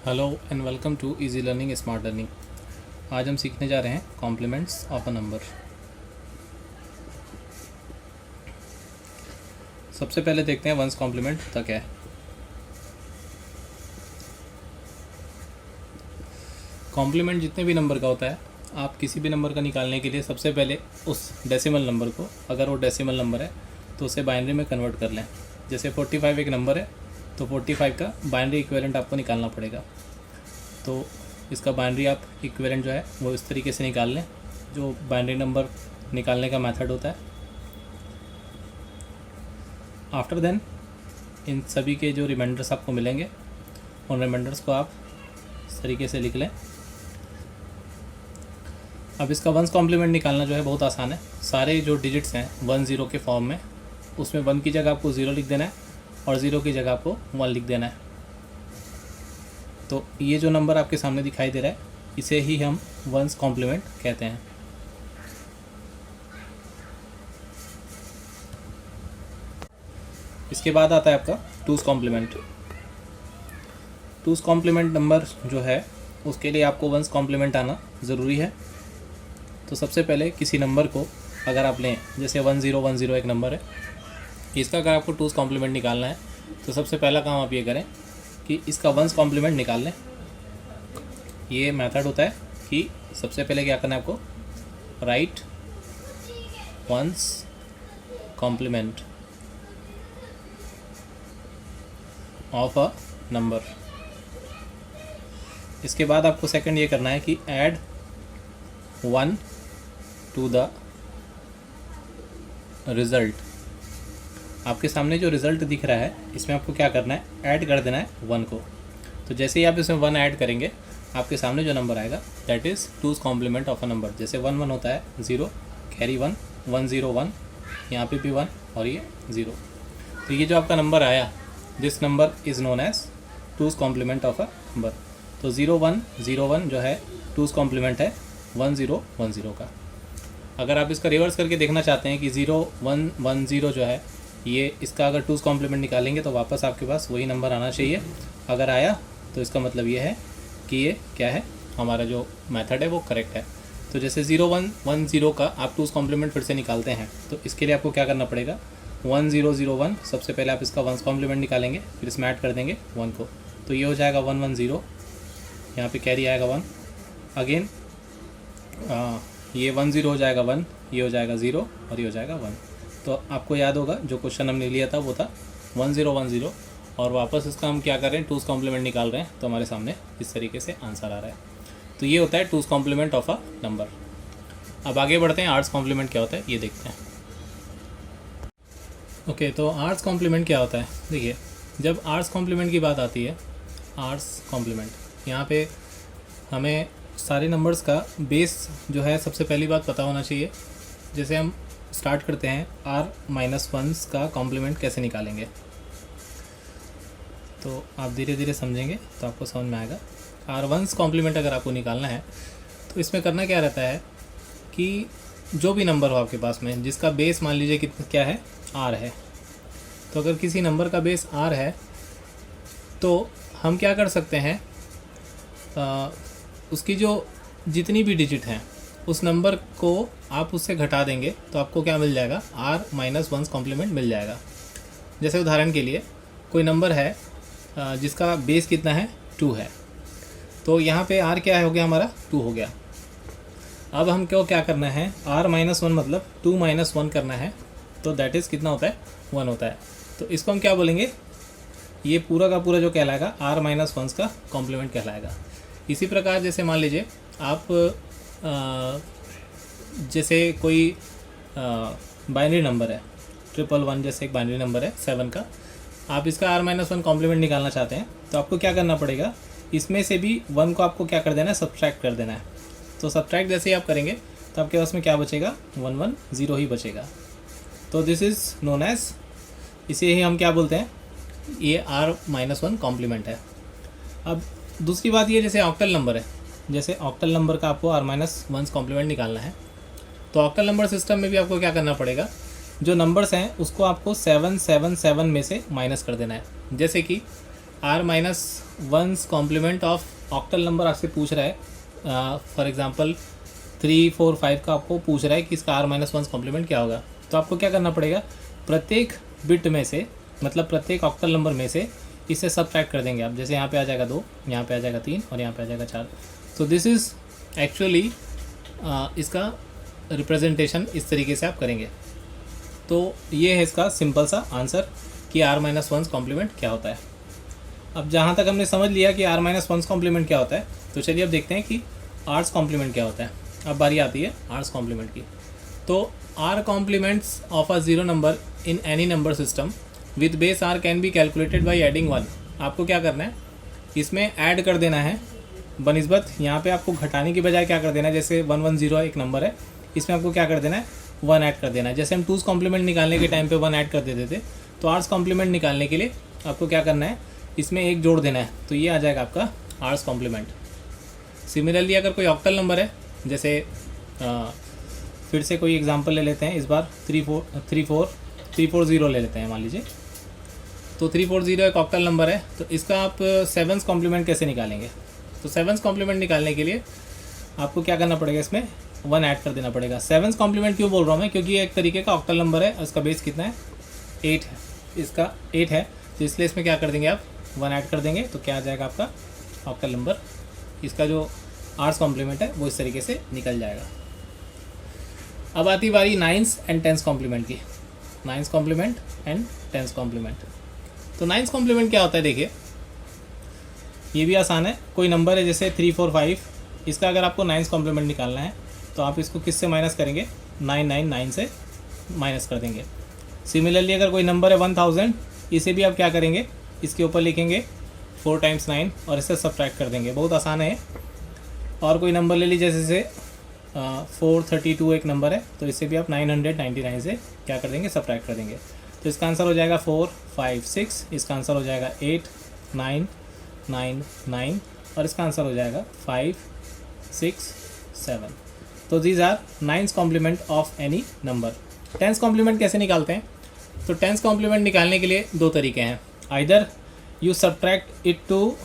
Hello and welcome to easy learning smart learning. आज हम सीखने जा रहे हैं कॉम्प्लीमेंट्स ऑफ अ नंबर। सबसे पहले देखते हैं वंस कॉम्प्लीमेंट होता क्या है। कॉम्प्लीमेंट जितने भी नंबर का होता है, आप किसी भी नंबर का निकालने के लिए सबसे पहले उस डेसिमल नंबर को, अगर वो डेसिमल नंबर है तो उसे बाइनरी में कन्वर्ट कर लें। जैसे 45 एक नंबर है तो 45 का बाइनरी इक्विवेलेंट आपको निकालना पड़ेगा। तो इसका बाइनरी आप इक्विवेलेंट जो है वो इस तरीके से निकाल लें, जो बाइनरी नंबर निकालने का मेथड होता है। आफ्टर देन इन सभी के जो रिमाइंडर्स आपको मिलेंगे, उन रिमाइंडर्स को आप इस तरीके से लिख लें। अब इसका वंस कॉम्प्लीमेंट निकालना जो है बहुत आसान है। सारे जो डिजिट्स हैं 1 0 के फॉर्म में, उसमें 1 की जगह आपको 0 लिख देना है और 0 की जगह आपको 1 लिख देना है। तो ये जो नंबर आपके सामने दिखाई दे रहा है, इसे ही हम वंस कॉम्प्लीमेंट कहते हैं। इसके बाद आता है आपका two's complement. Two's complement number जो है उसके लिए आपको वंस कॉम्प्लीमेंट आना ज़रूरी है। तो सबसे पहले किसी नंबर को अगर आप लें, जैसे 1010 एक नंबर है, इसका अगर आपको टूज़ कॉम्प्लीमेंट निकालना है तो सबसे पहला काम आप ये करें कि इसका वंस कॉम्प्लीमेंट निकाल लें। ये मेथड होता है कि सबसे पहले क्या करना है आपको, right one's complement of a number. इसके बाद आपको सेकंड ये करना है कि ऐड 1 टू द रिज़ल्ट। आपके सामने जो रिज़ल्ट दिख रहा है इसमें आपको क्या करना है, ऐड कर देना है 1 को। तो जैसे ही आप इसमें 1 ऐड करेंगे, आपके सामने जो नंबर आएगा that is two's complement of a number. जैसे 1 1 होता है 0, कैरी 1, 1 0 1, यहाँ पे भी 1 और ये 0। तो ये जो आपका नंबर आया, this number is known as two's complement of a number. तो 0 1 0 1 जो है टूज़ कॉम्प्लीमेंट है 1 0 1 0 का। अगर आप इसका रिवर्स करके देखना चाहते हैं कि 0 1 1 0 जो है ये, इसका अगर टूज़ कॉम्प्लीमेंट निकालेंगे तो वापस आपके पास वही नंबर आना चाहिए। अगर आया तो इसका मतलब ये है कि ये क्या है, हमारा जो मेथड है वो करेक्ट है। तो जैसे 0 1 1 0 का आप टूज़ कॉम्प्लीमेंट फिर से निकालते हैं, तो इसके लिए आपको क्या करना पड़ेगा, 1 0 0 1 सबसे पहले आप इसका वंस कॉम्प्लीमेंट निकालेंगे, फिर इसमें ऐड कर देंगे 1 को। तो ये हो जाएगा 1 1 0, यहाँ पे कैरी आएगा 1, अगेन ये 1 0 हो जाएगा 1, ये हो जाएगा 0 और ये हो जाएगा 1। तो आपको याद होगा जो क्वेश्चन हमने लिया था वो था 1 0 1 0, और वापस इसका हम क्या कर रहे हैं, टूज़ कॉम्प्लीमेंट निकाल रहे हैं। तो हमारे सामने इस तरीके से आंसर आ रहा है। तो ये होता है two's complement of a number. अब आगे बढ़ते हैं, आर्ट्स कॉम्प्लीमेंट क्या होता है ये देखते हैं। ओके, तो आर्ट्स कॉम्प्लीमेंट क्या होता है। देखिए, जब आर्ट्स कॉम्प्लीमेंट की बात आती है, आर्ट्स कॉम्प्लीमेंट यहाँ पे हमें सारे नंबर्स का बेस जो है सबसे पहली बात पता होना चाहिए। जैसे हम स्टार्ट करते हैं, r-1 का कॉम्प्लीमेंट कैसे निकालेंगे, तो आप धीरे धीरे समझेंगे तो आपको समझ में आएगा। r1 कॉम्प्लीमेंट अगर आपको निकालना है तो इसमें करना क्या रहता है कि जो भी नंबर हो आपके पास में जिसका बेस मान लीजिए कितना क्या है, r है। तो अगर किसी नंबर का बेस r है तो हम क्या कर सकते हैं, उसकी जो जितनी भी डिजिट हैं उस नंबर को आप उससे घटा देंगे तो आपको क्या मिल जाएगा, r-1 कॉम्प्लीमेंट मिल जाएगा। जैसे उदाहरण के लिए कोई नंबर है जिसका बेस कितना है, 2 है, तो यहाँ पे r क्या हो गया, हमारा 2 हो गया। अब हम क्यों क्या करना है, r-1 मतलब 2 - 1 करना है, तो दैट इज़ कितना होता है, 1 होता है। तो इसको हम क्या बोलेंगे, ये पूरा का पूरा जो कहलाएगा r-1 का कॉम्प्लीमेंट कहलाएगा। इसी प्रकार जैसे मान लीजिए आप जैसे कोई बाइनरी नंबर है 111, जैसे एक बाइनरी नंबर है 7 का, आप इसका r-1 कॉम्प्लीमेंट निकालना चाहते हैं तो आपको क्या करना पड़ेगा, इसमें से भी 1 को आपको क्या कर देना है, सब्सट्रैक्ट कर देना है। तो सब्सट्रैक्ट जैसे ही आप करेंगे तो आपके पास में क्या बचेगा, 1 1 0 ही बचेगा। तो दिस इज़ नोन एज, इसे ही हम क्या बोलते हैं, ये r-1 कॉम्प्लीमेंट है। अब दूसरी बात ये, जैसे ऑक्टल नंबर है, जैसे ऑक्टल नंबर का आपको r-1 कॉम्प्लीमेंट निकालना है तो ऑक्टल नंबर सिस्टम में भी आपको क्या करना पड़ेगा, जो नंबर्स हैं उसको आपको 7 7 7 में से माइनस कर देना है। जैसे कि r minus one's complement of octal number आपसे पूछ रहा है, फॉर एग्जांपल 3, 4, 5 का आपको पूछ रहा है कि इसका आर माइनस वंस कॉम्प्लीमेंट क्या होगा। तो आपको क्या करना पड़ेगा, प्रत्येक बिट में से, मतलब प्रत्येक ऑक्टल नंबर में से इसे सब्ट्रैक्ट कर देंगे आप। जैसे यहाँ पे आ जाएगा 2, यहाँ पे आ जाएगा 3 और यहाँ पे आ जाएगा 4। तो दिस इज़ एक्चुअली इसका रिप्रेजेंटेशन इस तरीके से आप करेंगे। तो ये है इसका सिंपल सा आंसर कि आर माइनस वंस कॉम्प्लीमेंट क्या होता है। अब जहाँ तक हमने समझ लिया कि आर माइनस वंस कॉम्प्लीमेंट क्या होता है, तो चलिए अब देखते हैं कि आर्स कॉम्प्लीमेंट क्या होता है। अब बारी आती है आर्स कॉम्प्लीमेंट की। तो r complements of a zero number in any number system with base r can be calculated by adding 1। आपको क्या करना है, इसमें ऐड कर देना है बनिस्बत, यहाँ पे आपको घटाने की बजाय क्या कर देना है, जैसे 110 एक नंबर है, इसमें आपको क्या कर देना है, 1 ऐड कर देना है। जैसे हम टूज़ कॉम्प्लीमेंट निकालने के टाइम पे 1 ऐड कर देते थे, तो आर्स कॉम्प्लीमेंट निकालने के लिए आपको क्या करना है, इसमें 1 जोड़ देना है, तो ये आ जाएगा आपका आर्स कॉम्प्लीमेंट। सिमिलरली अगर कोई ऑक्टल नंबर है, जैसे फिर से कोई एग्जांपल ले लेते हैं, इस बार 340 ले लेते हैं मान लीजिए। तो 340 एक ऑक्टल नंबर है, तो इसका आप 7th कॉम्प्लीमेंट कैसे निकालेंगे। तो 7th कॉम्प्लीमेंट निकालने के लिए आपको क्या करना पड़ेगा, इसमें 1 ऐड कर देना पड़ेगा। 7th कॉम्प्लीमेंट क्यों बोल रहा हूँ मैं, क्योंकि ये एक तरीके का ऑक्टल नंबर है, उसका बेस कितना है, 8 है, इसका 8 है, तो इसलिए इसमें क्या कर देंगे आप, 1 ऐड कर देंगे, तो क्या आ जाएगा आपका ऑक्टल नंबर। इसका जो आर्स कॉम्प्लीमेंट है वो इस तरीके से निकल जाएगा। अब आती बारी 9th एंड 10th कॉम्प्लीमेंट की। 9th complement and 10th complement. तो 9th कॉम्प्लीमेंट क्या होता है, देखिए ये भी आसान है। कोई नंबर है जैसे 345, इसका अगर आपको 9th कॉम्प्लीमेंट निकालना है तो आप इसको किससे माइनस करेंगे, 999 से माइनस कर देंगे। सिमिलरली अगर कोई नंबर है 1000, इसे भी आप क्या करेंगे, इसके ऊपर लिखेंगे 4 × 9 और इससे सब्ट्रैक्ट कर देंगे, बहुत आसान है। और कोई नंबर ले लीजिए जैसे 432 एक नंबर है, तो इससे भी आप 999 से क्या कर देंगे, सब्ट्रैक्ट कर देंगे। तो इसका आंसर हो जाएगा 4, 5, 6, इसका आंसर हो जाएगा 8, 9, 9, 9 और इसका आंसर हो जाएगा 5, 6, 7। तो these are 9th complement of any number. 10th complement कैसे निकालते हैं, तो 10th कॉम्प्लीमेंट निकालने के लिए 2 तरीके हैं। Either you subtract it to,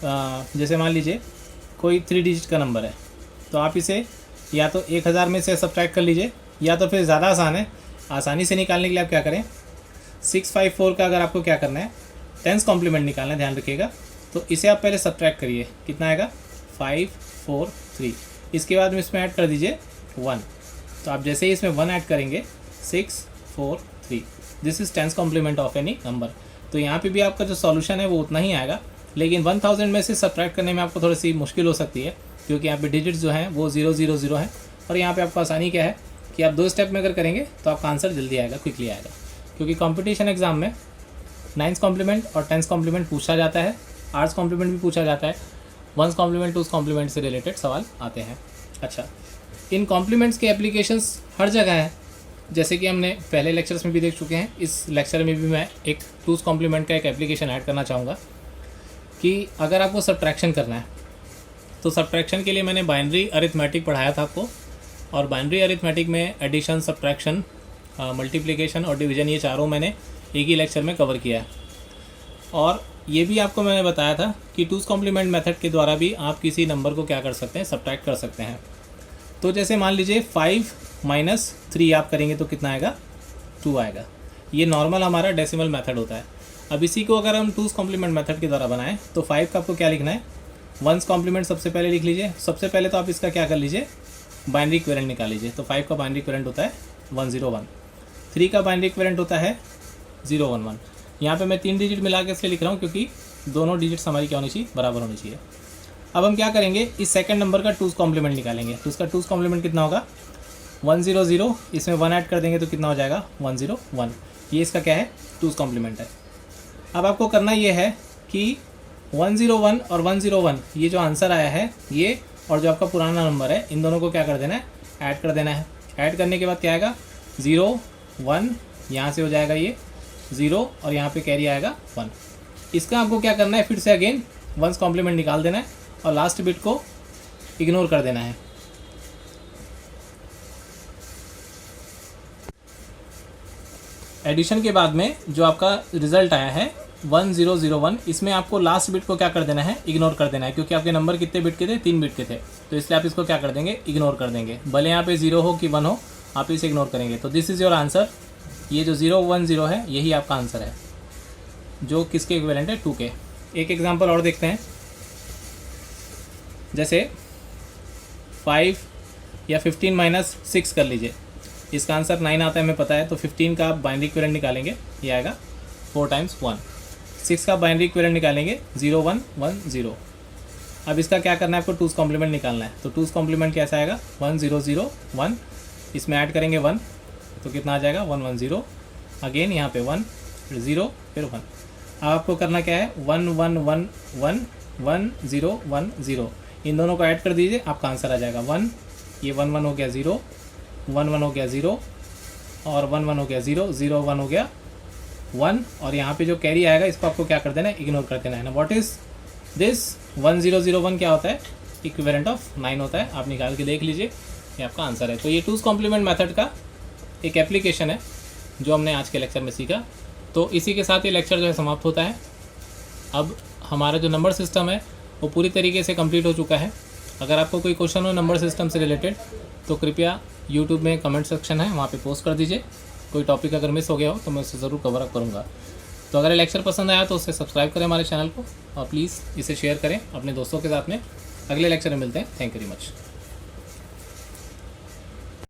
जैसे मान लीजिए कोई 3 डिजिट का नंबर है, तो आप इसे या तो 1000 में से सब्ट्रैक्ट कर लीजिए, या तो फिर ज़्यादा आसान है, आसानी से निकालने के लिए आप क्या करें, 654 का अगर आपको क्या करना है, 10th कॉम्प्लीमेंट निकालना है, ध्यान रखिएगा, तो इसे आप पहले सब्ट्रैक्ट करिए, कितना आएगा 543, इसके बाद में इसमें ऐड कर दीजिए 1। तो आप जैसे ही इसमें 1 ऐड करेंगे 643, this is 10th complement of any number. तो यहाँ पे भी आपका जो सॉल्यूशन है वो उतना ही आएगा, लेकिन 1000 में से सब्ट्रैक्ट करने में आपको थोड़ी सी मुश्किल हो सकती है, क्योंकि यहाँ पे डिजिट्स जो हैं वो 000 हैं। और यहाँ पे आपको आसानी क्या है कि आप 2 स्टेप में अगर करेंगे तो आपका आंसर जल्दी आएगा, क्विकली आएगा, क्योंकि कंपटीशन एग्जाम में 9th कॉम्प्लीमेंट और 10th कॉम्प्लीमेंट पूछा जाता है, आर्ट्स कॉम्प्लीमेंट भी पूछा जाता है, 1st कॉम्प्लीमेंट 2th कॉम्प्लीमेंट से रिलेटेड सवाल आते हैं। अच्छा, इन कॉम्प्लीमेंट्स के एप्लीकेशंस हर जगह है, जैसे कि हमने पहले लेक्चर्स में भी देख चुके हैं। इस लेक्चर में भी मैं एक 2th कॉम्प्लीमेंट का एक एप्लीकेशन ऐड करना चाहूँगा कि अगर आपको सब्ट्रैक्शन करना है, तो सब्ट्रैक्शन के लिए मैंने बाइनरी अरिथमेटिक पढ़ाया था आपको, और बाइनरी अरिथमेटिक में एडिशन, सब्ट्रैक्शन, मल्टीप्लिकेशन और डिवीजन, ये चारों मैंने एक ही लेक्चर में कवर किया है। और ये भी आपको मैंने बताया था कि 2's कॉम्प्लीमेंट मेथड के द्वारा भी आप किसी नंबर को क्या कर सकते हैं, सब्ट्रैक्ट कर सकते हैं। तो जैसे मान लीजिए 5 - 3 आप करेंगे तो कितना आएगा, 2 आएगा। ये नॉर्मल हमारा डेसिमल मेथड होता है। अब इसी को अगर हम 2's कॉम्प्लीमेंट मेथड के द्वारा बनाएं, तो 5 का आपको क्या लिखना है, 1's कॉम्प्लीमेंट सबसे पहले लिख लीजिए। सबसे पहले तो आप इसका क्या कर लीजिए, बाइनरी इक्विवेलेंट निकाल लीजिए। तो 5 का बाइनरी इक्विवेलेंट होता है 101, 3 का बाइनरी इक्विवेलेंट होता है 011। यहाँ पे मैं 3 डिजिट मिला के इसलिए लिख रहा हूँ क्योंकि दोनों डिजिट्स हमारी क्या होनी चाहिए, बराबर होनी चाहिए। अब हम क्या करेंगे, इस सेकंड नंबर का 2's कॉम्प्लीमेंट निकालेंगे। तो इसका 2's कॉम्प्लीमेंट कितना होगा, 100, इसमें 1 ऐड कर देंगे तो कितना हो जाएगा, 101। ये इसका क्या है, 2's कॉम्प्लीमेंट है। अब आपको करना ये है कि 101 और 101 ये जो आंसर आया है ये, और जो आपका पुराना नंबर है, इन दोनों को क्या कर देना है, ऐड कर देना है। ऐड करने के बाद क्या आएगा, 0 1, यहाँ से हो जाएगा ये 0 और यहाँ पे कैरी आएगा 1। इसका आपको क्या करना है, फिर से अगेन 1's कॉम्प्लीमेंट निकाल देना है और लास्ट बिट को इग्नोर कर देना है। एडिशन के बाद में जो आपका रिजल्ट आया है 1001, इसमें आपको लास्ट बिट को क्या कर देना है, इग्नोर कर देना है, क्योंकि आपके नंबर कितने बिट के थे, 3 बिट के थे, तो इसलिए आप इसको क्या कर देंगे, इग्नोर कर देंगे। भले यहाँ पे 0 हो कि 1 हो, आप इसे इग्नोर करेंगे। तो दिस इज़ योर आंसर। ये जो 010 है यही आपका आंसर है, जो किसके इक्विवेलेंट है, 2 के। एक एग्जांपल और देखते हैं, जैसे 5 या 15 माइनस 6 कर लीजिए, इसका आंसर 9 आता है, हमें पता है। तो 15 का आप बाइनरी इक्विवेलेंट निकालेंगे, ये आएगा 4 टाइम्स 1। 6 का बाइनरी इक्विवेलेंट निकालेंगे 0110। अब इसका क्या करना है, आपको 2's कॉम्प्लीमेंट निकालना है। तो 2's कॉम्प्लीमेंट कैसा आएगा, 1001, इसमें ऐड करेंगे 1, तो कितना आ जाएगा 110। अगेन यहाँ पे 1 फिर 0 फिर 1। अब आपको करना क्या है, 11111010, इन दोनों को ऐड कर दीजिए, आपका आंसर आ जाएगा 1। ये 11 हो गया 0, 11 हो गया 0, और 11 हो गया 0, 01 हो गया 1, और यहाँ पे जो कैरी आएगा इसको आपको क्या कर देना है, इग्नोर कर देना है ना। व्हाट इज़ दिस 1001 क्या होता है, इक्विवेलेंट ऑफ 9 होता है। आप निकाल के देख लीजिए, ये आपका आंसर है। तो ये 2's कॉम्प्लीमेंट मेथड का एक एप्लीकेशन है जो हमने आज के लेक्चर में सीखा। तो इसी के साथ ये लेक्चर जो है समाप्त होता है। अब हमारा जो नंबर सिस्टम है वो पूरी तरीके से कंप्लीट हो चुका है। अगर आपको कोई क्वेश्चन हो नंबर सिस्टम से रिलेटेड तो कृपया यूट्यूब में कमेंट सेक्शन है, वहाँ पे पोस्ट कर दीजिए। कोई टॉपिक अगर मिस हो गया हो तो मैं उसे ज़रूर कवर अप करूँगा। तो अगर ये लेक्चर पसंद आया तो उसे सब्सक्राइब करें हमारे चैनल को, और प्लीज़ इसे शेयर करें अपने दोस्तों के साथ में। अगले लेक्चर में मिलते हैं। Thank you very much.